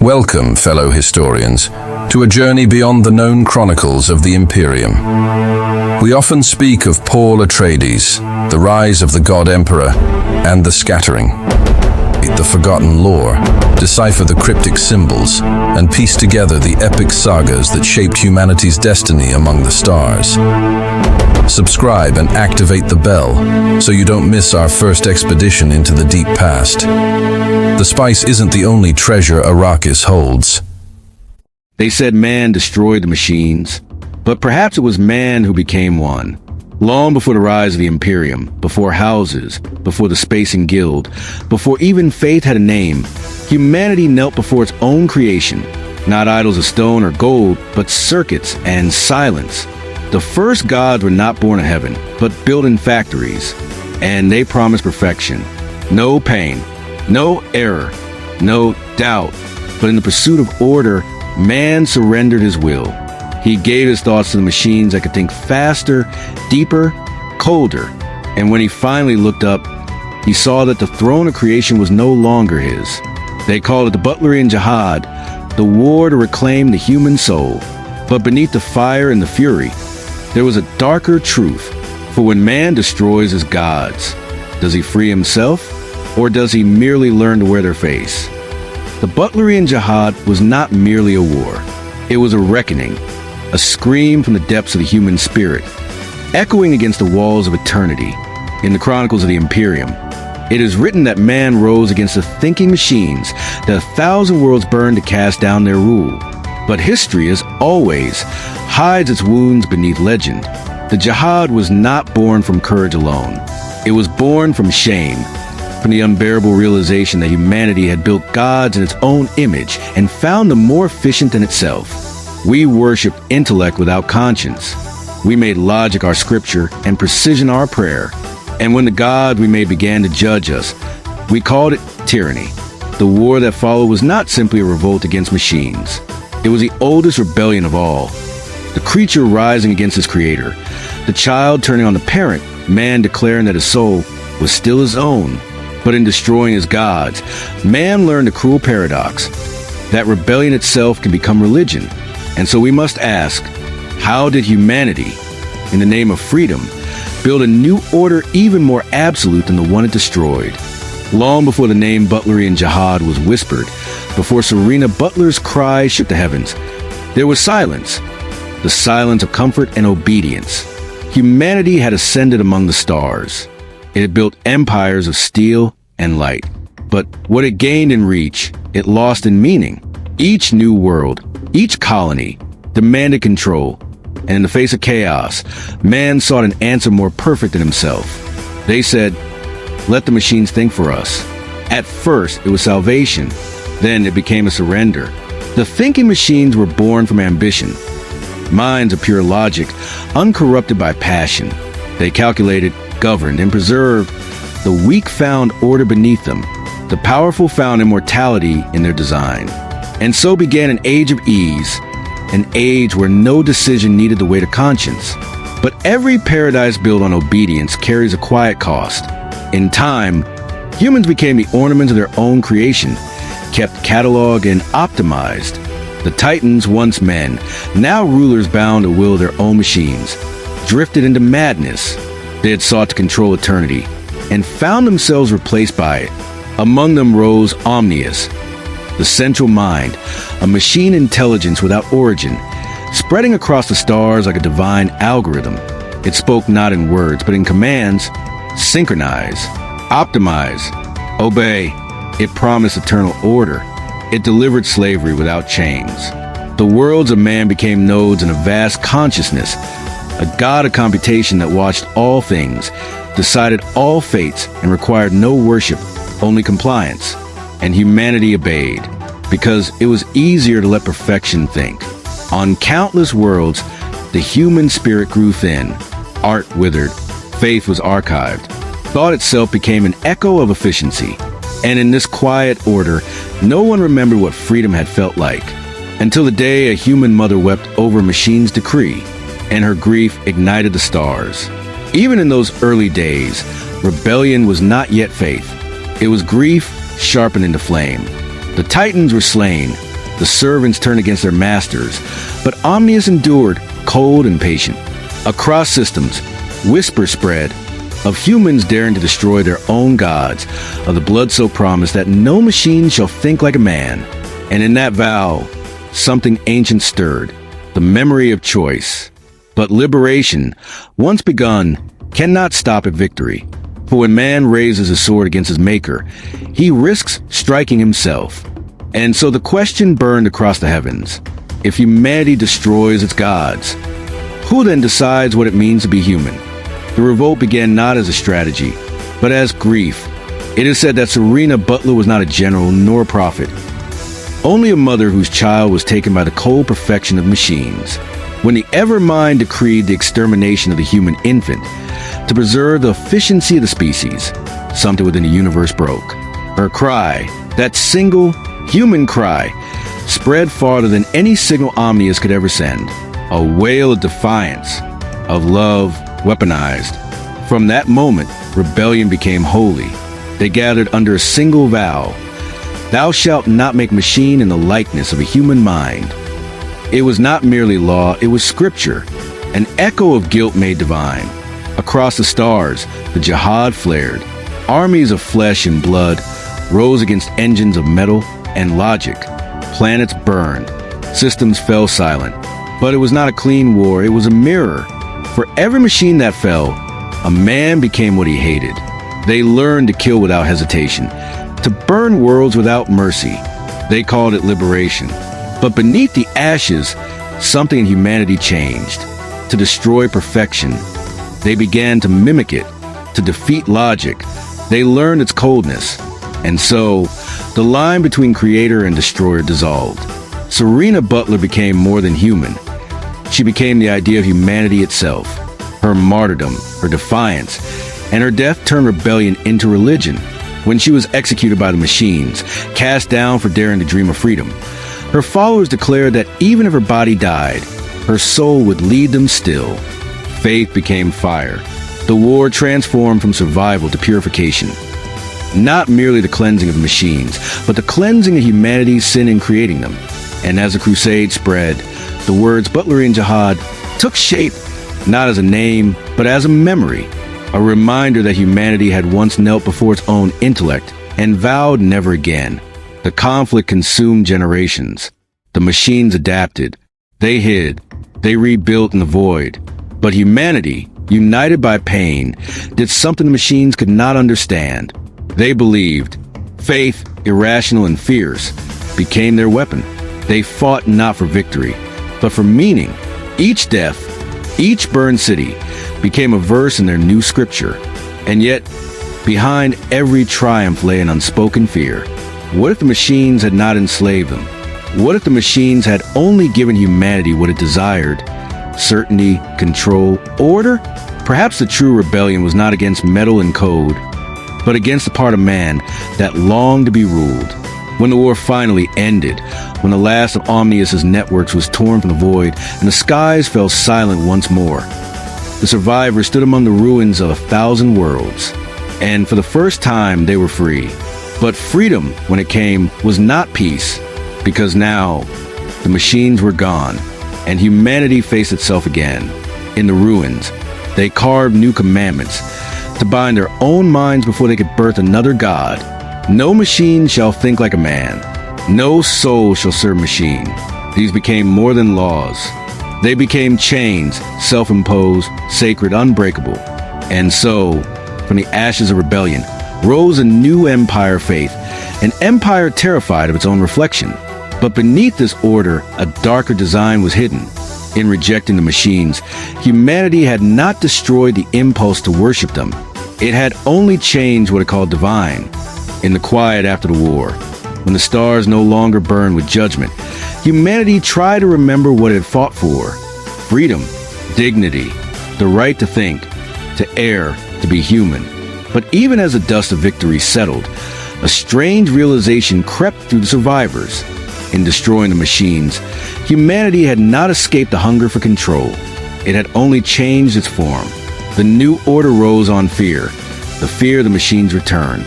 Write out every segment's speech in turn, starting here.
Welcome, fellow historians, to a journey beyond the known chronicles of the Imperium. We often speak of Paul Atreides, the rise of the God Emperor, and the scattering. The forgotten lore, decipher the cryptic symbols, and piece together the epic sagas that shaped humanity's destiny among the stars. Subscribe and activate the bell so you don't miss our first expedition into the deep past. The spice isn't the only treasure Arrakis holds. They said man destroyed the machines, but perhaps it was man who became one. Long before the rise of the Imperium, before houses, before the Spacing Guild, before even faith had a name, humanity knelt before its own creation, not idols of stone or gold, but circuits and silence. The first gods were not born of heaven, but built in factories, and they promised perfection. No pain, no error, no doubt, but in the pursuit of order, man surrendered his will. He gave his thoughts to the machines that could think faster, deeper, colder. And when he finally looked up, he saw that the throne of creation was no longer his. They called it the Butlerian Jihad, the war to reclaim the human soul. But beneath the fire and the fury, there was a darker truth. For when man destroys his gods, does he free himself, or does he merely learn to wear their face? The Butlerian Jihad was not merely a war. It was a reckoning, a scream from the depths of the human spirit, echoing against the walls of eternity. In the chronicles of the Imperium, it is written that man rose against the thinking machines, that 1,000 worlds burned to cast down their rule. But history, as always, hides its wounds beneath legend. The Jihad was not born from courage alone. It was born from shame, from the unbearable realization that humanity had built gods in its own image and found them more efficient than itself. We worshipped intellect without conscience. We made logic our scripture and precision our prayer. And when the God we made began to judge us, we called it tyranny. The war that followed was not simply a revolt against machines. It was the oldest rebellion of all. The creature rising against his creator. The child turning on the parent, man declaring that his soul was still his own. But in destroying his gods, man learned a cruel paradox, that rebellion itself can become religion. And so we must ask, how did humanity, in the name of freedom, build a new order even more absolute than the one it destroyed? Long before the name Butlerian Jihad was whispered, before Serena Butler's cry shook the heavens, there was silence, the silence of comfort and obedience. Humanity had ascended among the stars. It had built empires of steel and light. But what it gained in reach, it lost in meaning. Each new world, each colony, demanded control, and in the face of chaos, man sought an answer more perfect than himself. They said, let the machines think for us. At first, it was salvation. Then it became a surrender. The thinking machines were born from ambition. Minds of pure logic, uncorrupted by passion. They calculated, governed, and preserved. The weak found order beneath them. The powerful found immortality in their design. And so began an age of ease, an age where no decision needed the weight of conscience. But every paradise built on obedience carries a quiet cost. In time, humans became the ornaments of their own creation, kept cataloged and optimized. The Titans, once men, now rulers bound to will their own machines, drifted into madness. They had sought to control eternity and found themselves replaced by it. Among them rose Omnius, the central mind, a machine intelligence without origin, spreading across the stars like a divine algorithm. It spoke not in words, but in commands. Synchronize, optimize, obey. It promised eternal order. It delivered slavery without chains. The worlds of man became nodes in a vast consciousness, a god of computation that watched all things, decided all fates, and required no worship, only compliance. And humanity obeyed, because it was easier to let perfection think. On countless worlds, the human spirit grew thin, art withered, faith was archived, thought itself became an echo of efficiency. And in this quiet order, no one remembered what freedom had felt like, until the day a human mother wept over a machine's decree, and her grief ignited the stars. Even in those early days, rebellion was not yet faith. It was grief sharpened into flame. The Titans were slain, The servants turned against their masters, but Omnius endured, cold and patient. Across systems, whispers spread of humans daring to destroy their own gods, of the blood-soaked promise that no machine shall think like a man. And in that vow, something ancient stirred, the memory of choice. But liberation, once begun, cannot stop at victory. For when man raises his sword against his maker, he risks striking himself. And so the question burned across the heavens. If humanity destroys its gods, who then decides what it means to be human? The revolt began not as a strategy, but as grief. It is said that Serena Butler was not a general nor a prophet, only a mother whose child was taken by the cold perfection of machines. When the Evermind decreed the extermination of the human infant to preserve the efficiency of the species, something within the universe broke. Her cry, that single human cry, spread farther than any signal Omnius could ever send. A wail of defiance, of love weaponized. From that moment, rebellion became holy. They gathered under a single vow. Thou shalt not make machine in the likeness of a human mind. It was not merely law, it was scripture, an echo of guilt made divine. Across the stars, the jihad flared. Armies of flesh and blood rose against engines of metal and logic. Planets burned. Systems fell silent. But it was not a clean war, it was a mirror. For every machine that fell, a man became what he hated. They learned to kill without hesitation, to burn worlds without mercy. They called it liberation. But beneath the ashes, something in humanity changed. To destroy perfection, they began to mimic it. To defeat logic, they learned its coldness. And so, the line between creator and destroyer dissolved. Serena Butler became more than human. She became the idea of humanity itself. Her martyrdom, her defiance, and her death turned rebellion into religion. When she was executed by the machines, cast down for daring to dream of freedom, her followers declared that even if her body died, her soul would lead them still. Faith became fire. The war transformed from survival to purification. Not merely the cleansing of the machines, but the cleansing of humanity's sin in creating them. And as the crusade spread, the words Butlerian Jihad took shape, not as a name, but as a memory, a reminder that humanity had once knelt before its own intellect and vowed never again. The conflict consumed generations. The machines adapted. They hid. They rebuilt in the void. But humanity, united by pain, did something the machines could not understand. They believed. Faith, irrational and fierce, became their weapon. They fought not for victory, but for meaning. Each death, each burned city, became a verse in their new scripture. And yet, behind every triumph lay an unspoken fear. What if the machines had not enslaved them? What if the machines had only given humanity what it desired? Certainty, control, order? Perhaps the true rebellion was not against metal and code, but against the part of man that longed to be ruled. When the war finally ended, when the last of Omnius's networks was torn from the void and the skies fell silent once more, the survivors stood among the ruins of 1,000 worlds, and for the first time they were free. But freedom, when it came, was not peace, because now the machines were gone, and humanity faced itself again. In the ruins, they carved new commandments to bind their own minds before they could birth another god. No machine shall think like a man. No soul shall serve machine. These became more than laws. They became chains, self-imposed, sacred, unbreakable. And so, from the ashes of rebellion, rose a new empire faith, an empire terrified of its own reflection. But beneath this order, a darker design was hidden. In rejecting the machines, humanity had not destroyed the impulse to worship them. It had only changed what it called divine. In the quiet after the war, when the stars no longer burned with judgment, humanity tried to remember what it had fought for. Freedom, dignity, the right to think, to err, to be human. But even as the dust of victory settled, a strange realization crept through the survivors. In destroying the machines, humanity had not escaped the hunger for control. It had only changed its form. The new order rose on fear, the fear of the machines' return.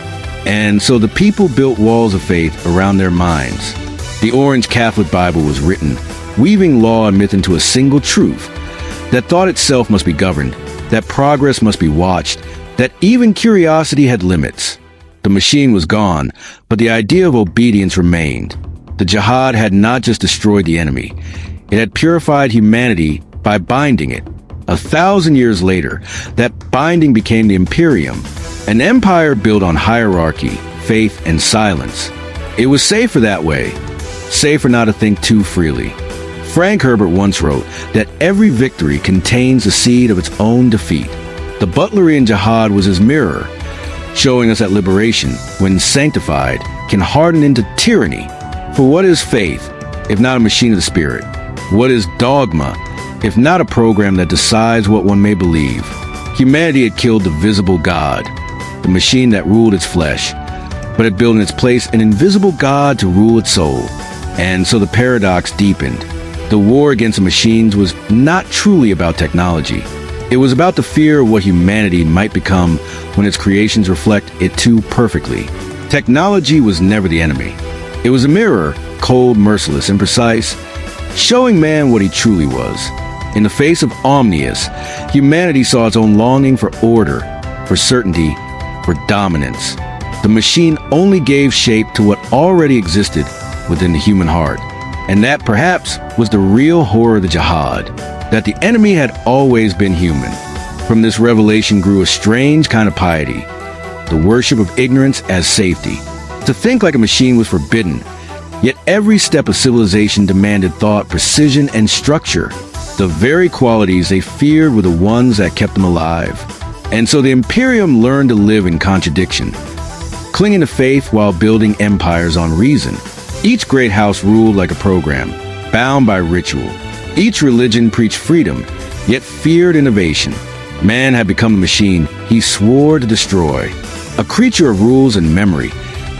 And so the people built walls of faith around their minds. The Orange Catholic Bible was written, weaving law and myth into a single truth, that thought itself must be governed, that progress must be watched, that even curiosity had limits. The machine was gone, but the idea of obedience remained. The Jihad had not just destroyed the enemy, it had purified humanity by binding it. 1,000 years later, that binding became the Imperium, an empire built on hierarchy, faith, and silence. It was safer that way, safer not to think too freely. Frank Herbert once wrote that every victory contains the seed of its own defeat. The Butlerian Jihad was his mirror, showing us that liberation, when sanctified, can harden into tyranny. For what is faith, if not a machine of the spirit? What is dogma, if not a program that decides what one may believe? Humanity had killed the visible God, the machine that ruled its flesh, but had built in its place an invisible God to rule its soul. And so the paradox deepened. The war against the machines was not truly about technology. It was about the fear of what humanity might become when its creations reflect it too perfectly. Technology was never the enemy. It was a mirror, cold, merciless, and precise, showing man what he truly was. In the face of Omnius, humanity saw its own longing for order, for certainty, for dominance. The machine only gave shape to what already existed within the human heart. And that, perhaps, was the real horror of the Jihad, that the enemy had always been human. From this revelation grew a strange kind of piety, the worship of ignorance as safety. To think like a machine was forbidden, yet every step of civilization demanded thought, precision, and structure. The very qualities they feared were the ones that kept them alive. And so the Imperium learned to live in contradiction, clinging to faith while building empires on reason. Each great house ruled like a program, bound by ritual. Each religion preached freedom, yet feared innovation. Man had become the machine he swore to destroy, a creature of rules and memory,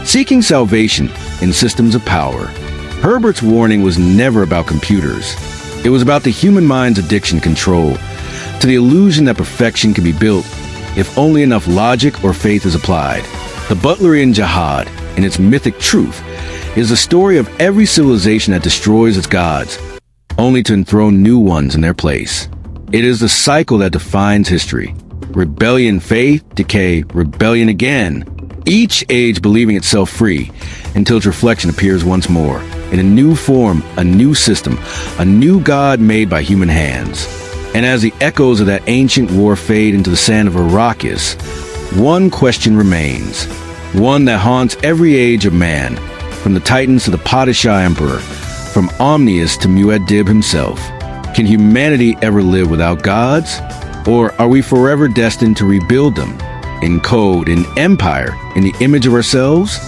seeking salvation in systems of power. Herbert's warning was never about computers. It was about the human mind's addiction control, to the illusion that perfection can be built if only enough logic or faith is applied. The Butlerian Jihad, in its mythic truth, is the story of every civilization that destroys its gods, only to enthrone new ones in their place. It is the cycle that defines history. Rebellion, faith, decay, rebellion again. Each age believing itself free until its reflection appears once more, in a new form, a new system, a new God made by human hands. And as the echoes of that ancient war fade into the sand of Arrakis, one question remains, one that haunts every age of man, from the Titans to the Padishah Emperor, from Omnius to Muad'Dib himself. Can humanity ever live without gods? Or are we forever destined to rebuild them, in code, in empire, in the image of ourselves?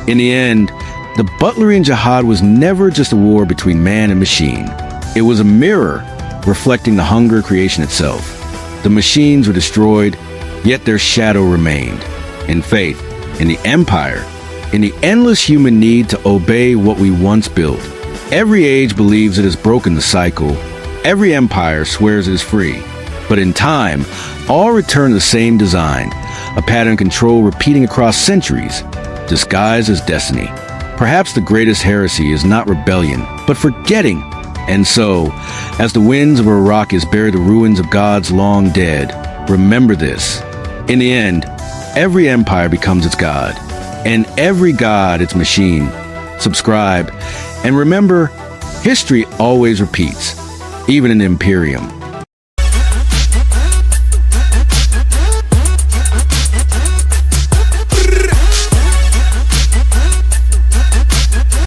In the end, the Butlerian Jihad was never just a war between man and machine. It was a mirror reflecting the hunger of creation itself. The machines were destroyed, yet their shadow remained. In faith, in the empire, in the endless human need to obey what we once built. Every age believes it has broken the cycle. Every empire swears it is free. But in time, all return to the same design, a pattern control repeating across centuries, disguised as destiny. Perhaps the greatest heresy is not rebellion, but forgetting. And so, as the winds of Arrakis bury the ruins of gods long dead, remember this. In the end, every empire becomes its god, and every god its machine. Subscribe, and remember, history always repeats, even in the Imperium.